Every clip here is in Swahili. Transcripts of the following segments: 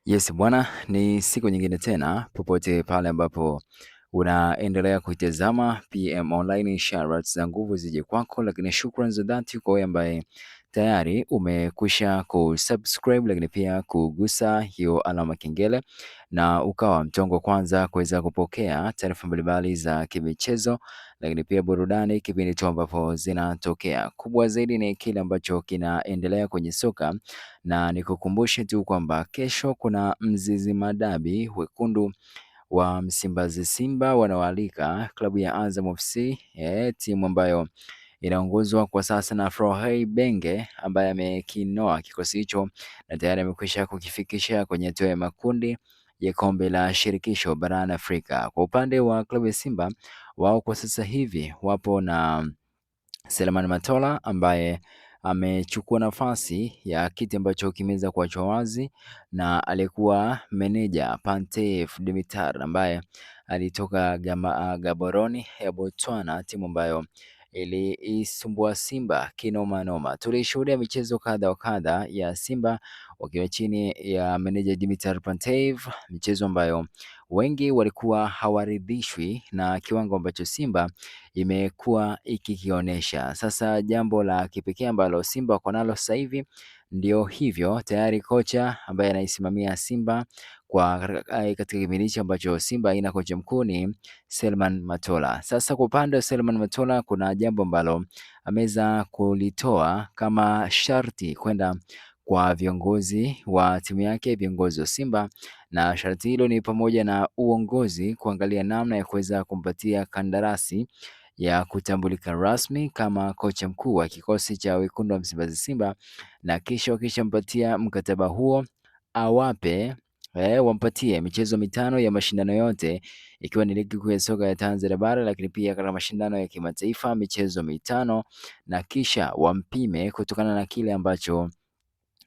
Yes bwana, ni siku nyingine tena popote pale ambapo unaendelea kuitazama PM Online. Shoutouts za nguvu zije kwako, lakini shukrani za dhati kwa wewe ambaye tayari umekwisha kusubscribe, lakini pia kugusa hiyo alama kengele na ukawa mtongo kwanza kuweza kupokea taarifa mbalimbali za kimichezo, lakini pia burudani kipindi tu ambapo zinatokea. Kubwa zaidi ni kile ambacho kinaendelea kwenye soka, na nikukumbushe tu kwamba kesho kuna Mzizi Madabi. Wekundu wa Msimbazi Simba wanawaalika klabu ya Azam FC, timu ambayo inaongozwa kwa sasa na Frohei Benge ambaye amekinoa kikosi hicho na tayari amekwisha kukifikisha kwenye hatua ya makundi ya kombe la shirikisho barani Afrika. Kwa upande wa klabu ya Simba, wao kwa sasa hivi wapo na Selemani Matola ambaye amechukua nafasi ya kiti ambacho kimeweza kuachwa wazi na aliyekuwa meneja Pantev Dimitar ambaye alitoka Gaborone ya Botswana, timu ambayo iliisumbua Simba kinoma noma. Tulishuhudia michezo kadha wa kadha ya Simba wakiwa chini ya meneja Dimitar Pantev, michezo ambayo wengi walikuwa hawaridhishwi na kiwango ambacho Simba imekuwa ikikionyesha. Sasa jambo la kipekee ambalo Simba wako nalo sasa hivi ndio hivyo, tayari kocha ambaye anaisimamia Simba katika kipindi hicho ambacho Simba haina kocha mkuu ni Selman Matola. Sasa kwa upande wa Selman Matola kuna jambo ambalo ameweza kulitoa kama sharti kwenda kwa viongozi wa timu yake, viongozi wa Simba, na sharti hilo ni pamoja na uongozi kuangalia namna ya kuweza kumpatia kandarasi ya kutambulika rasmi kama kocha mkuu wa kikosi cha wekundu wa Msimbazi Simba, na kisha wakishampatia mkataba huo wampatie michezo mitano ya mashindano yote, ikiwa ni ligi kuu ya soka ya Tanzania bara, lakini pia katika mashindano ya kimataifa michezo mitano, na kisha wampime kutokana na kile ambacho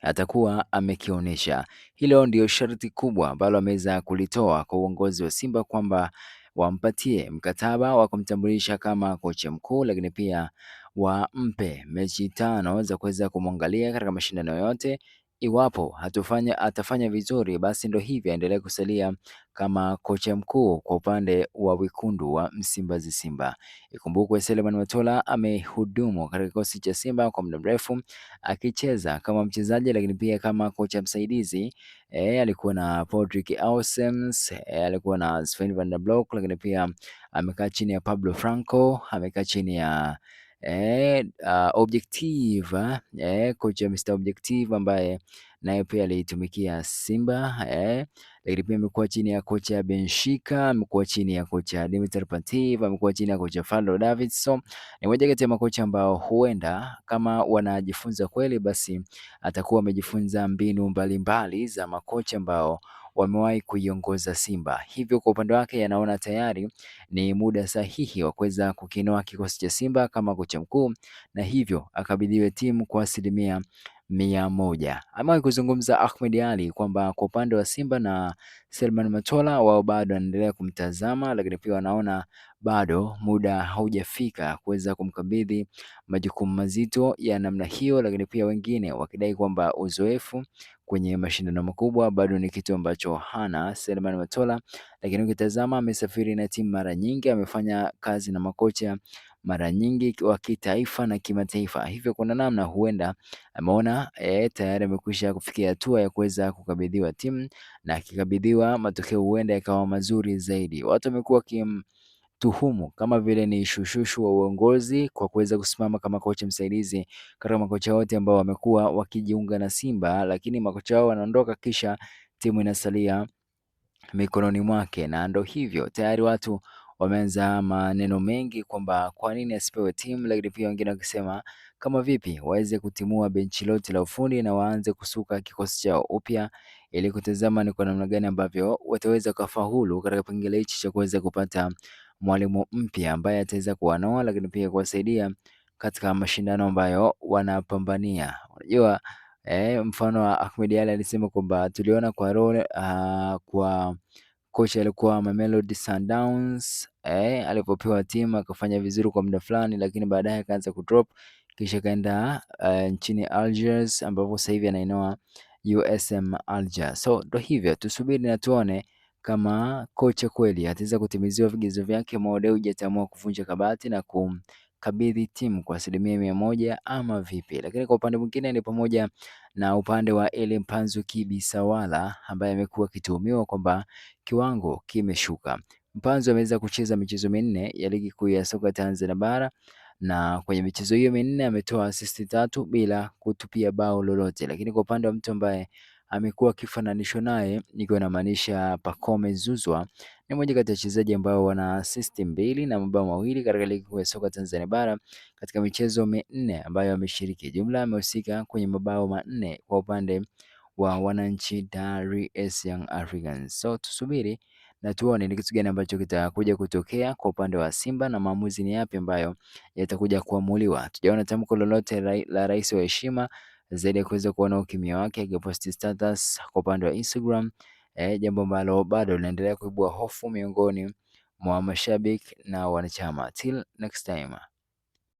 atakuwa amekionyesha. Hilo ndio sharti kubwa ambalo ameweza kulitoa kwa uongozi wa Simba kwamba wampatie mkataba wa kumtambulisha kama kocha mkuu, lakini pia wampe mechi tano za kuweza kumwangalia katika mashindano yote. Iwapo atafanya vizuri, basi ndo hivi aendelee kusalia kama kocha mkuu kwa upande wa wekundu wa Msimbazi Simba. Ikumbukwe Selemani Matola amehudumu katika kikosi cha Simba kwa muda mrefu akicheza kama mchezaji lakini pia kama kocha msaidizi. Alikuwa na Patrick Ausems, alikuwa na Sven van der Blok, lakini pia amekaa chini ya Pablo Franco, amekaa chini ya Objective, kocha Mr Objective ambaye naye pia aliitumikia Simba, lakini pia amekuwa chini ya kocha Benshika, amekuwa chini ya kocha Dimitar Pantev, amekuwa chini ya kocha Fadlu Davidson. Ni moja kati ya makocha ambao huenda kama wanajifunza kweli, basi atakuwa amejifunza mbinu mbalimbali za makocha ambao wamewahi kuiongoza Simba. Hivyo kwa upande wake anaona tayari ni muda sahihi wa kuweza kukinoa kikosi cha Simba kama kocha mkuu, na hivyo akabidhiwe timu kwa 100%. Amewahi kuzungumza Ahmed Ally kwamba kwa upande wa Simba na Selman Matola, wao bado wanaendelea kumtazama, lakini pia wanaona bado muda haujafika kuweza kumkabidhi majukumu mazito ya namna hiyo, lakini pia wengine wakidai kwamba uzoefu kwenye mashindano makubwa bado ni kitu ambacho hana Selemani Matola. Lakini ukitazama amesafiri na timu mara nyingi, amefanya kazi na makocha mara nyingi wa kitaifa na kimataifa, hivyo kuna namna huenda ameona tayari amekwisha kufikia hatua ya kuweza kukabidhiwa timu, na akikabidhiwa matokeo huenda yakawa mazuri zaidi. Watu wamekuwa tuhumu kama vile ni shushushu wa uongozi kwa kuweza kusimama kama kocha msaidizi katika makocha wote ambao wamekuwa wakijiunga na Simba, lakini makocha wao wanaondoka kisha timu inasalia mikononi mwake, na ndo hivyo tayari watu wameanza maneno mengi kwamba kwa nini asipewe timu, lakini pia wengine wakisema kama vipi waweze kutimua benchi lote la ufundi na waanze kusuka kikosi chao upya ili kutazama ni kwa namna gani ambavyo wataweza kufaulu katika kipengele hichi cha kuweza kupata mwalimu mpya ambaye ataweza kuwanoa, lakini pia kuwasaidia katika mashindano ambayo wanapambania. Unajua mfano wa Ahmed Ally alisema kwamba tuliona kwa kocha alikuwa Mamelodi Sundowns alipopewa timu akafanya vizuri kwa muda fulani, lakini baadaye akaanza kudrop kisha kaenda nchini Algiers ambapo sasa hivi anainoa USM Alger. So ndo hivyo, tusubiri na tuone kama kocha kweli ataweza kutimiziwa vigezo vyake. Mo Dewji ataamua kuvunja kabati na kumkabidhi timu kwa 100% ama vipi? Lakini kwa upande mwingine ni pamoja na upande wa Eli Mpanzu Kibisawala ambaye amekuwa akituhumiwa kwamba kiwango kimeshuka. Mpanzu ameweza kucheza michezo minne ya ligi kuu ya soka Tanzania bara na kwenye michezo hiyo minne ametoa asisti 3 bila kutupia bao lolote. Lakini kwa upande wa mtu ambaye amekuwa akifananishwa naye, nikiwa namaanisha Pacome Zouzoua, ni mmoja kati ya wachezaji ambao wana asisti 2 na mabao 2 katika ligi kuu ya soka Tanzania bara katika michezo minne ambayo ameshiriki. Jumla amehusika kwenye mabao 4 kwa upande wa wananchi Dar es Salaam Young Africans. So tusubiri na tuone ni kitu gani ambacho kitakuja kutokea kwa upande wa Simba na maamuzi ni yapi ambayo yatakuja kuamuliwa. Tujaona tamko lolote la rais wa heshima zaidi ya kuweza kuona ukimya wake akiposti status kwa upande wa Instagram, jambo ambalo bado linaendelea kuibua hofu miongoni mwa mashabiki na wanachama. Till next time.